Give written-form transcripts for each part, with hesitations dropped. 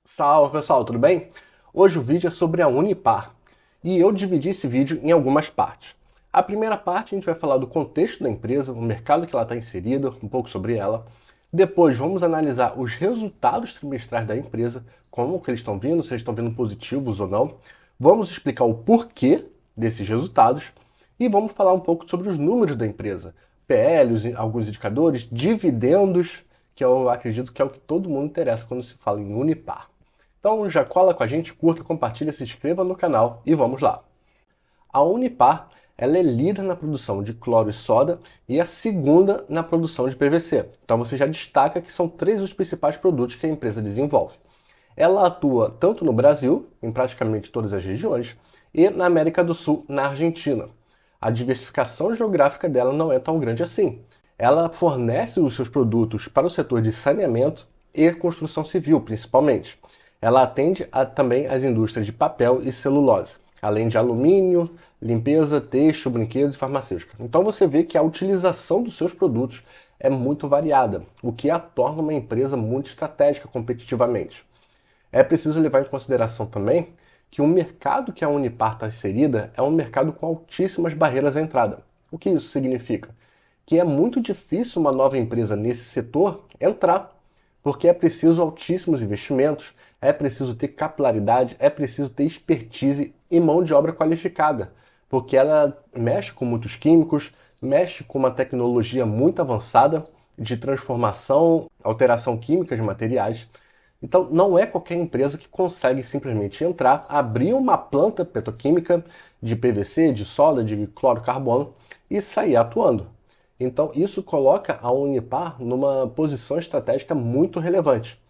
Salve pessoal, tudo bem? Hoje o vídeo é sobre a Unipar e eu dividi esse vídeo em algumas partes. A primeira parte a gente vai falar do contexto da empresa, o mercado que ela está inserida, um pouco sobre ela. Depois vamos analisar os resultados trimestrais da empresa, como que eles estão vindo, se eles estão vindo positivos ou não. Vamos explicar o porquê desses resultados e vamos falar um pouco sobre os números da empresa, PL, alguns indicadores, dividendos, que eu acredito que é o que todo mundo interessa quando se fala em Unipar. Então já cola com a gente, curta, compartilha, se inscreva no canal e vamos lá. A Unipar ela é líder na produção de cloro e soda e a segunda na produção de PVC. Então você já destaca que são três os principais produtos que a empresa desenvolve. Ela atua tanto no Brasil, em praticamente todas as regiões, e na América do Sul, na Argentina. A diversificação geográfica dela não é tão grande assim. Ela fornece os seus produtos para o setor de saneamento e construção civil, principalmente. Ela atende também às indústrias de papel e celulose, além de alumínio, limpeza, têxtil, brinquedos e farmacêutica. Então você vê que a utilização dos seus produtos é muito variada, o que a torna uma empresa muito estratégica competitivamente. É preciso levar em consideração também que o mercado que a Unipar está inserida é um mercado com altíssimas barreiras à entrada. O que isso significa? Que é muito difícil uma nova empresa nesse setor entrar, porque é preciso altíssimos investimentos, é preciso ter capilaridade, é preciso ter expertise e mão de obra qualificada, porque ela mexe com muitos químicos, mexe com uma tecnologia muito avançada de transformação, alteração química de materiais. Então, não é qualquer empresa que consegue simplesmente entrar, abrir uma planta petroquímica de PVC, de soda, de clorocarbono e sair atuando. Então, isso coloca a Unipar numa posição estratégica muito relevante.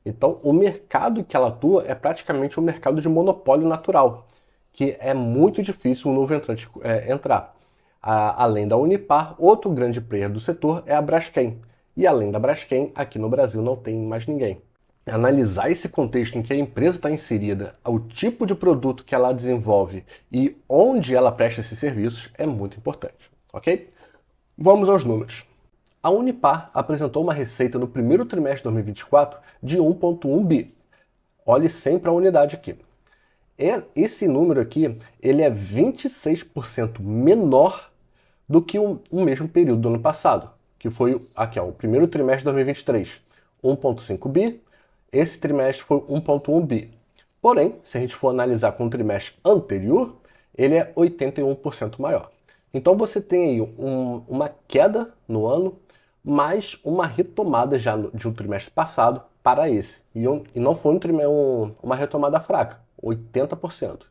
Então, o mercado que ela atua é praticamente um mercado de monopólio natural, que é muito difícil um novo entrante entrar. Além da Unipar, outro grande player do setor é a Braskem. E além da Braskem, aqui no Brasil não tem mais ninguém. Analisar esse contexto em que a empresa está inserida, o tipo de produto que ela desenvolve e onde ela presta esses serviços é muito importante, ok? Vamos aos números. A Unipar apresentou uma receita no primeiro trimestre de 2024 de 1,1 bi. Olhe sempre a unidade aqui. Esse número aqui ele é 26% menor do que o mesmo período do ano passado, que foi aqui, ó, o primeiro trimestre de 2023, 1,5 bi. Esse trimestre foi 1,1 bi. Porém, se a gente for analisar com o trimestre anterior, ele é 81% maior. Então você tem aí uma queda no ano, mais uma retomada já de um trimestre passado para esse. E não foi uma retomada fraca, 80%.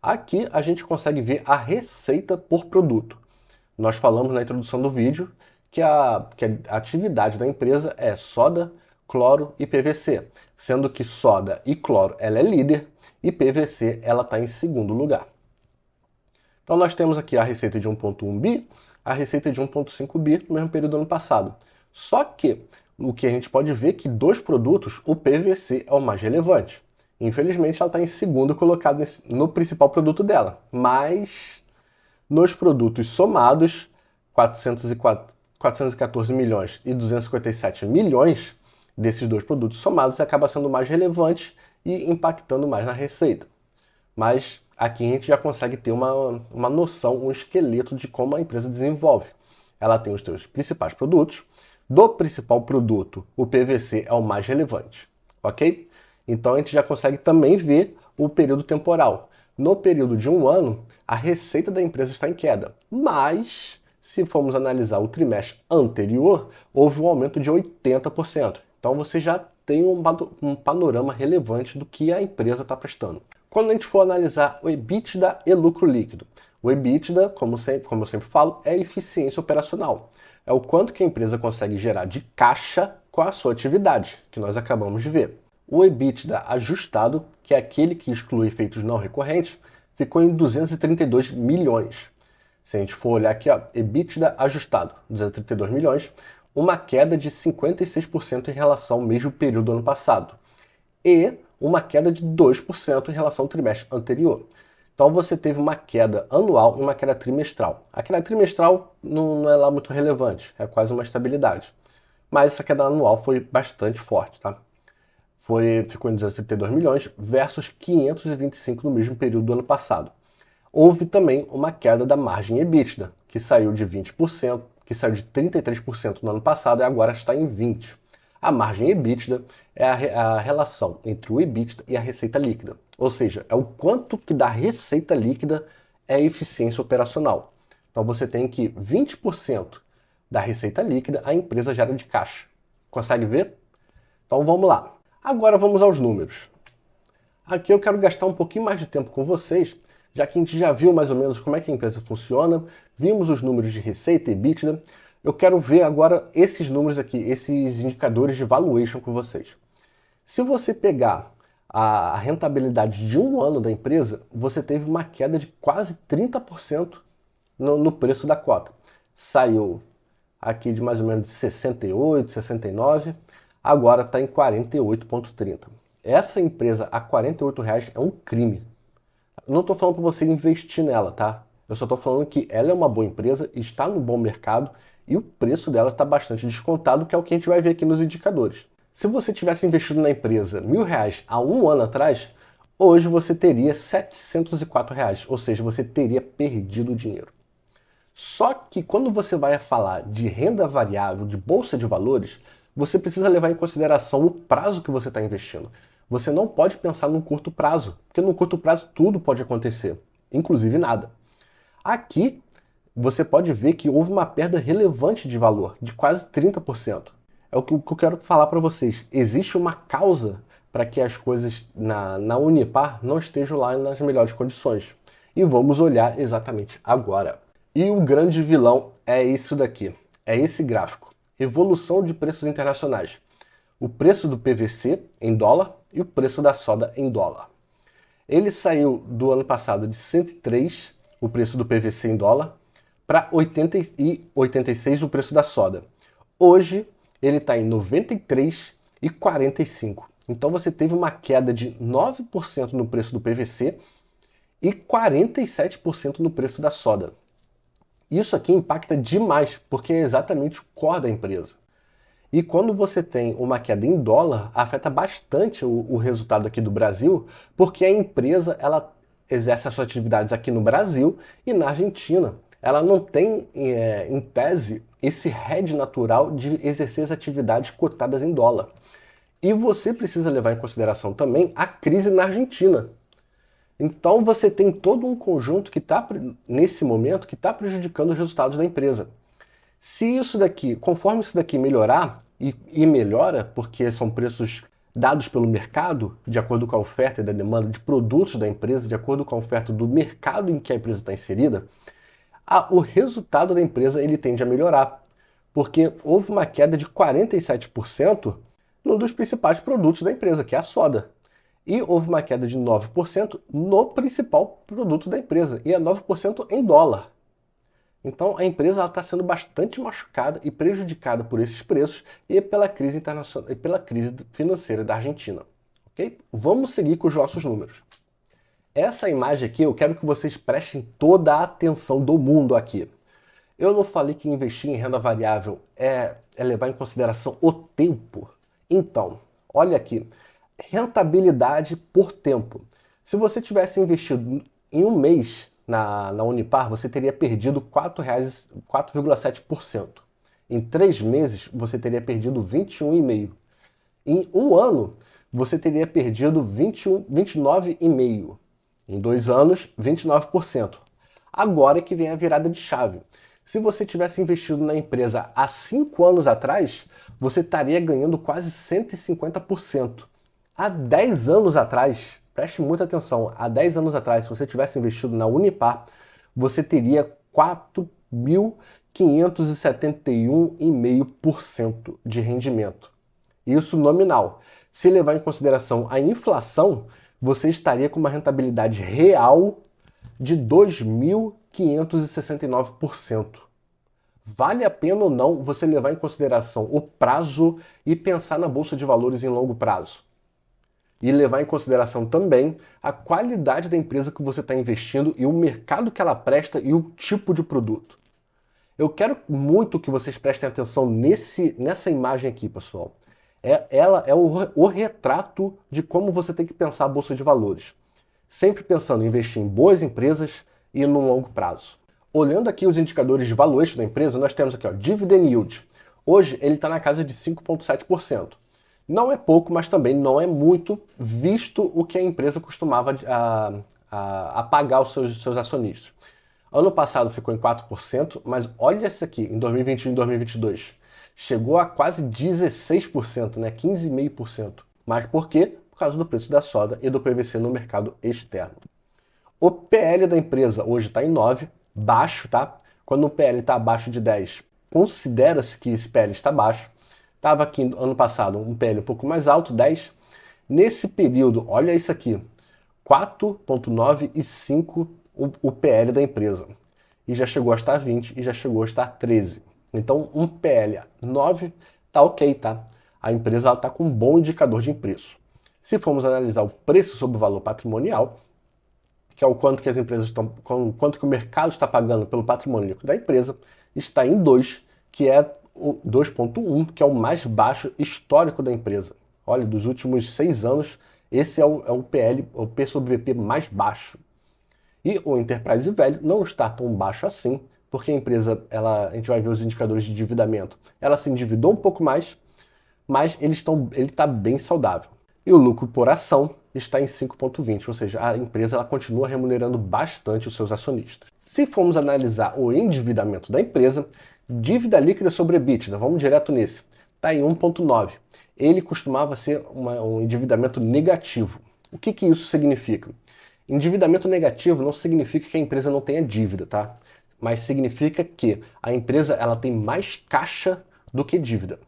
Aqui a gente consegue ver a receita por produto. Nós falamos na introdução do vídeo que a atividade da empresa é soda, cloro e PVC, sendo que soda e cloro ela é líder e PVC ela está em segundo lugar. Então nós temos aqui a receita de 1,1 bi, a receita de 1,5 bi no mesmo período do ano passado. Só que o que a gente pode ver é que dos produtos, o PVC é o mais relevante. Infelizmente ela está em segundo colocado no principal produto dela, mas nos produtos somados, 414 milhões e 257 milhões desses dois produtos somados acaba sendo mais relevante e impactando mais na receita. Mas aqui a gente já consegue ter uma noção, um esqueleto de como a empresa desenvolve. Ela tem os seus principais produtos. Do principal produto, o PVC é o mais relevante, ok? Então a gente já consegue também ver o período temporal. No período de um ano, a receita da empresa está em queda, mas se formos analisar o trimestre anterior, houve um aumento de 80%. Então você já tem um panorama relevante do que a empresa está prestando. Quando a gente for analisar o EBITDA e lucro líquido, o EBITDA, como eu sempre falo, é eficiência operacional. É o quanto que a empresa consegue gerar de caixa com a sua atividade, que nós acabamos de ver. O EBITDA ajustado, que é aquele que exclui efeitos não recorrentes, ficou em 232 milhões. Se a gente for olhar aqui, ó, EBITDA ajustado, 232 milhões, uma queda de 56% em relação ao mesmo período do ano passado. E uma queda de 2% em relação ao trimestre anterior. Então você teve uma queda anual e uma queda trimestral. A queda trimestral não é lá muito relevante, é quase uma estabilidade. Mas essa queda anual foi bastante forte, tá? ficou em 272 milhões versus 525 no mesmo período do ano passado. Houve também uma queda da margem EBITDA, que saiu de 20%, que saiu de 33% no ano passado e agora está em 20%. A margem EBITDA é a relação entre o EBITDA e a receita líquida, ou seja, é o quanto que da receita líquida é eficiência operacional. Então você tem que 20% da receita líquida a empresa gera de caixa. Consegue ver? Então vamos lá. Agora vamos aos números. Aqui eu quero gastar um pouquinho mais de tempo com vocês, já que a gente já viu mais ou menos como é que a empresa funciona, vimos os números de receita e EBITDA. Eu quero ver agora esses números aqui, esses indicadores de valuation com vocês. Se você pegar a rentabilidade de um ano da empresa, você teve uma queda de quase 30% no preço da cota. Saiu aqui de mais ou menos 68, 69, agora está em 48,30. Essa empresa a R$ 48 é um crime. Eu não estou falando para você investir nela, tá? Eu só estou falando que ela é uma boa empresa, está no bom mercado e o preço dela está bastante descontado, que é o que a gente vai ver aqui nos indicadores. Se você tivesse investido na empresa R$ 1.000 há um ano atrás, hoje você teria R$ 704, ou seja, você teria perdido dinheiro. Só que quando você vai falar de renda variável, de bolsa de valores, você precisa levar em consideração o prazo que você está investindo. Você não pode pensar num curto prazo, porque no curto prazo tudo pode acontecer, inclusive nada. Aqui você pode ver que houve uma perda relevante de valor, de quase 30%. É o que eu quero falar para vocês. Existe uma causa para que as coisas na Unipar não estejam lá nas melhores condições. E vamos olhar exatamente agora. E o grande vilão é isso daqui, é esse gráfico. Evolução de preços internacionais. O preço do PVC em dólar e o preço da soda em dólar. Ele saiu do ano passado de 103, o preço do PVC em dólar, para 86 o preço da soda. Hoje ele está em 93,45. Então você teve uma queda de 9% no preço do PVC e 47% no preço da soda. Isso aqui impacta demais, porque é exatamente o core da empresa. E quando você tem uma queda em dólar, afeta bastante o resultado aqui do Brasil, porque a empresa ela exerce as suas atividades aqui no Brasil e na Argentina. Ela não tem, em tese, esse hedge natural de exercer as atividades cotadas em dólar. E você precisa levar em consideração também a crise na Argentina. Então você tem todo um conjunto que está, nesse momento, que está prejudicando os resultados da empresa. Se isso daqui, conforme isso daqui melhorar, e melhora, porque são preços dados pelo mercado, de acordo com a oferta e da demanda de produtos da empresa, de acordo com a oferta do mercado em que a empresa está inserida, o resultado da empresa ele tende a melhorar, porque houve uma queda de 47% num dos principais produtos da empresa, que é a soda. E houve uma queda de 9% no principal produto da empresa, e é 9% em dólar. Então a empresa está sendo bastante machucada e prejudicada por esses preços e pela crise internacional e pela crise financeira da Argentina. Ok? Vamos seguir com os nossos números. Essa imagem aqui eu quero que vocês prestem toda a atenção do mundo aqui. Eu não falei que investir em renda variável é levar em consideração o tempo. Então, olha aqui, rentabilidade por tempo. Se você tivesse investido em um mês na Unipar, você teria perdido R$ 4,7%. Em 3 meses, você teria perdido 21,5%. Em um ano, você teria perdido 29,5%. Em 2 anos, 29%. Agora é que vem a virada de chave. Se você tivesse investido na empresa há 5 anos atrás, você estaria ganhando quase 150%. Há 10 anos atrás, preste muita atenção, há 10 anos atrás, se você tivesse investido na Unipar, você teria 4.571,5% de rendimento. Isso nominal. Se levar em consideração a inflação, você estaria com uma rentabilidade real de 2.569%. Vale a pena ou não você levar em consideração o prazo e pensar na bolsa de valores em longo prazo? E levar em consideração também a qualidade da empresa que você está investindo e o mercado que ela presta e o tipo de produto. Eu quero muito que vocês prestem atenção nessa imagem aqui, pessoal. Ela é o retrato de como você tem que pensar a bolsa de valores. Sempre pensando em investir em boas empresas e no longo prazo. Olhando aqui os indicadores de valuation da empresa, nós temos aqui, ó, Dividend Yield. Hoje ele está na casa de 5,7%. Não é pouco, mas também não é muito, visto o que a empresa costumava a pagar aos seus acionistas. Ano passado ficou em 4%, mas olha isso aqui, em 2021 e 2022. Chegou a quase 16%, né? 15,5%. Mas por quê? Por causa do preço da soda e do PVC no mercado externo. O PL da empresa hoje está em 9, baixo, tá? Quando o PL está abaixo de 10, considera-se que esse PL está baixo. Estava aqui ano passado um PL um pouco mais alto, 10. Nesse período, olha isso aqui, 4,9 e 5 o PL da empresa. E já chegou a estar 20 e já chegou a estar 13. Então, um PL 9 tá ok, tá? A empresa está com um bom indicador de preço. Se formos analisar o preço sobre o valor patrimonial, que é o quanto que as empresas estão, quanto que o mercado está pagando pelo patrimônio líquido da empresa, está em 2, que é o 2,1, que é o mais baixo histórico da empresa. Olha, dos últimos 6 anos, esse é o PL, o P sobre VP mais baixo. E o Enterprise Value não está tão baixo assim, porque a empresa, a gente vai ver os indicadores de endividamento, ela se endividou um pouco mais, mas ele está bem saudável. E o lucro por ação está em 5,20, ou seja, a empresa ela continua remunerando bastante os seus acionistas. Se formos analisar o endividamento da empresa, dívida líquida sobre EBITDA, vamos direto nesse, está em 1,9. Ele costumava ser um endividamento negativo. O que isso significa? Endividamento negativo não significa que a empresa não tenha dívida, tá? Mas significa que a empresa ela tem mais caixa do que dívida.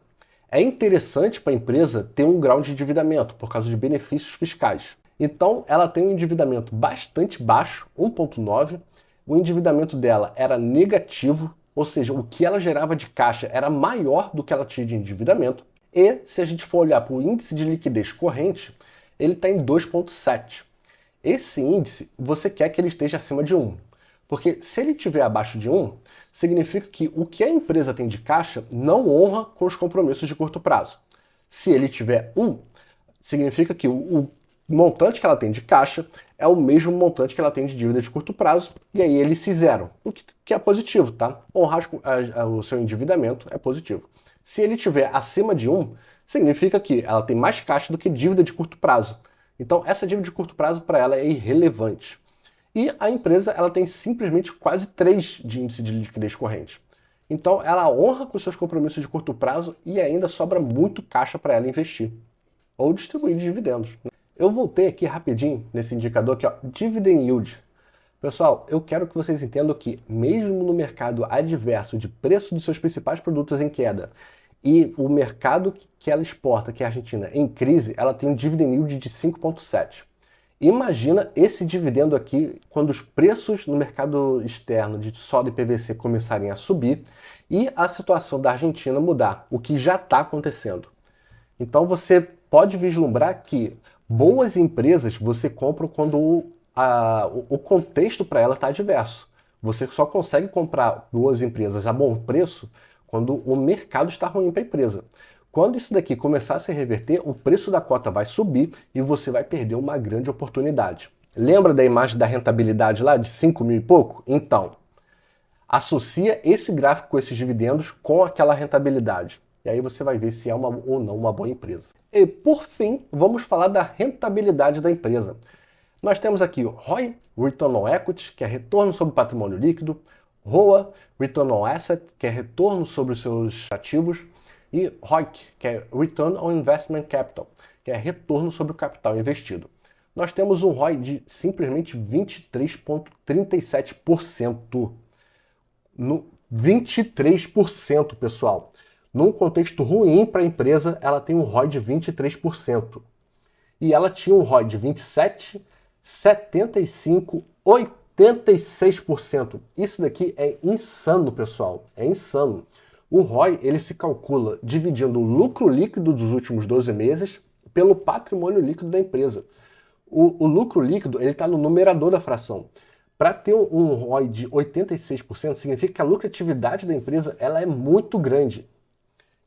É interessante para a empresa ter um grau de endividamento por causa de benefícios fiscais. Então, ela tem um endividamento bastante baixo, 1,9. O endividamento dela era negativo, ou seja, o que ela gerava de caixa era maior do que ela tinha de endividamento. E se a gente for olhar para o índice de liquidez corrente, ele está em 2,7. Esse índice, você quer que ele esteja acima de 1. Porque se ele estiver abaixo de 1, significa que o que a empresa tem de caixa não honra com os compromissos de curto prazo. Se ele tiver 1, significa que o montante que ela tem de caixa é o mesmo montante que ela tem de dívida de curto prazo, e aí eles se zeram, o que é positivo, tá? Honrar o seu endividamento é positivo. Se ele tiver acima de 1, significa que ela tem mais caixa do que dívida de curto prazo. Então, essa dívida de curto prazo para ela é irrelevante. E a empresa ela tem simplesmente quase 3 de índice de liquidez corrente. Então, ela honra com seus compromissos de curto prazo e ainda sobra muito caixa para ela investir ou distribuir dividendos. Eu voltei aqui rapidinho nesse indicador aqui, ó, Dividend Yield. Pessoal, eu quero que vocês entendam que, mesmo no mercado adverso de preço dos seus principais produtos em queda, e o mercado que ela exporta, que é a Argentina, em crise, ela tem um dividend yield de 5,7. Imagina esse dividendo aqui quando os preços no mercado externo de soda e PVC começarem a subir e a situação da Argentina mudar, o que já está acontecendo. Então você pode vislumbrar que boas empresas você compra quando o contexto para ela está adverso. Você só consegue comprar boas empresas a bom preço quando o mercado está ruim para a empresa. Quando isso daqui começar a se reverter, o preço da cota vai subir e você vai perder uma grande oportunidade. Lembra da imagem da rentabilidade lá de 5 mil e pouco? Então, associa esse gráfico com esses dividendos com aquela rentabilidade. E aí você vai ver se é ou não uma boa empresa. E por fim, vamos falar da rentabilidade da empresa. Nós temos aqui o ROI, Return on Equity, que é retorno sobre patrimônio líquido, ROA, Return on Asset, que é retorno sobre os seus ativos, e ROIC, que é Return on Investment Capital, que é retorno sobre o capital investido. Nós temos um ROI de simplesmente 23,37%. 23%, pessoal. Num contexto ruim para a empresa, ela tem um ROI de 23%. E ela tinha um ROI de 27%, 75%, 86%. Isso daqui é insano, pessoal. É insano. O ROI ele se calcula dividindo o lucro líquido dos últimos 12 meses pelo patrimônio líquido da empresa. O lucro líquido ele está no numerador da fração. Para ter um ROI de 86%, significa que a lucratividade da empresa ela é muito grande.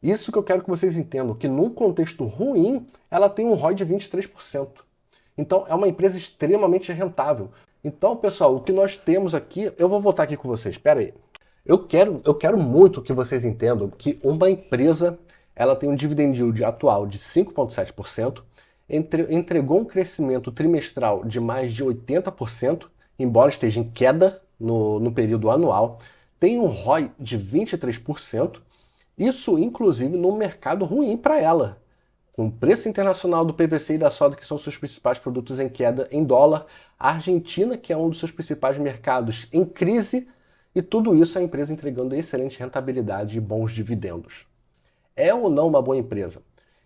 Isso que eu quero que vocês entendam, que num contexto ruim, ela tem um ROI de 23%. Então, é uma empresa extremamente rentável. Então, pessoal, o que nós temos aqui, eu vou voltar aqui com vocês, espera aí. Eu quero muito que vocês entendam que uma empresa, ela tem um dividend yield atual de 5,7%, entregou um crescimento trimestral de mais de 80%, embora esteja em queda no período anual, tem um ROI de 23%, isso inclusive num mercado ruim para ela, com o preço internacional do PVC e da soda, que são seus principais produtos em queda em dólar, a Argentina, que é um dos seus principais mercados, em crise, e tudo isso a empresa entregando excelente rentabilidade e bons dividendos. É ou não uma boa empresa?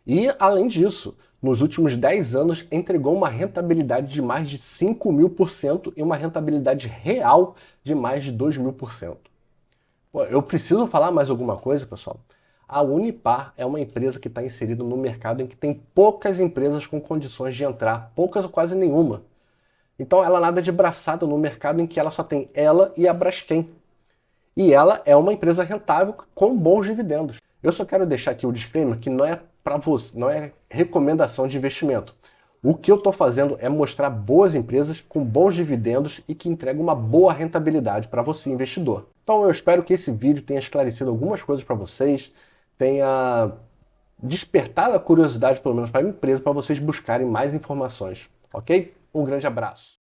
E, além disso, nos últimos 10 anos entregou uma rentabilidade de mais de 5.000% e uma rentabilidade real de mais de 2.000%. Pô, eu preciso falar mais alguma coisa, pessoal? A Unipar é uma empresa que está inserida no mercado em que tem poucas empresas com condições de entrar, poucas ou quase nenhuma. Então ela nada de braçada no mercado em que ela só tem ela e a Braskem. E ela é uma empresa rentável com bons dividendos. Eu só quero deixar aqui o disclaimer que não é para você, não é recomendação de investimento. O que eu estou fazendo é mostrar boas empresas com bons dividendos e que entregam uma boa rentabilidade para você, investidor. Então eu espero que esse vídeo tenha esclarecido algumas coisas para vocês, tenha despertado a curiosidade, pelo menos para a empresa, para vocês buscarem mais informações. Ok? Um grande abraço.